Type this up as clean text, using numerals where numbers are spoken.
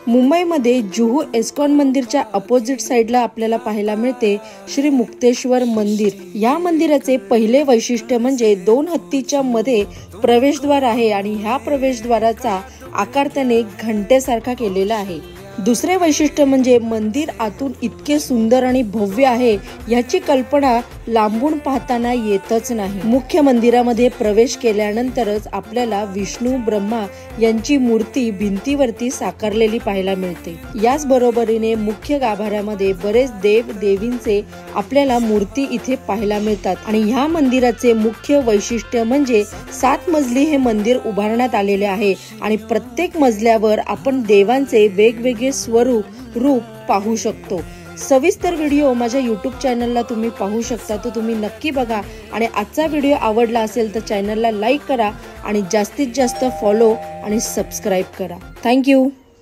मुंबईमध्ये जुहू इस्कॉन मंदिरच्या अपोजिट साइडला आपल्याला पाहायला मिळते श्री मुक्तेश्वर मंदिर। या मंदिराचे पहिले वैशिष्ट्य म्हणजे 2 हत्तीच्या मध्ये प्रवेशद्वार आहे आणि ह्या प्रवेशद्वाराचा आकार त्याने घंटेसारखा केलेला आहे। दुसरे वैशिष्ट्य म्हणजे मंदिर आतून इतके सुंदर आणि भव्य आहे याची कल्पना लांबून पाहताना येतच नाही। मुख्य मंदिरामध्ये प्रवेश केल्यानंतरच आपल्याला विष्णू ब्रह्मा यांची मूर्ती भिंतीवरती साकारलेली पाहायला मिळते। याच बरोबरीने मुख्य गाभाऱ्यामध्ये बरेच देव देवींचे आपल्याला मूर्ती इथे पाहायला मिळतात आणि ह्या मंदिराचे मुख्य वैशिष्ट्य म्हणजे 7 मजली हे मंदिर उभारण्यात आलेले आहे आणि प्रत्येक मजल्यावर आपण देवांचे वेगवेगळे रूप पाहू शकतो। सविस्तर व्हिडिओ माझ्या YouTube चॅनलला तुम्ही पाहू शकता, तो तुम्ही नक्की बघा आणि आजचा व्हिडिओ आवडला असेल तर चॅनलला लाईक करा आणि जास्तीत जास्त फॉलो आणि सबस्क्राईब करा। थँक्यू।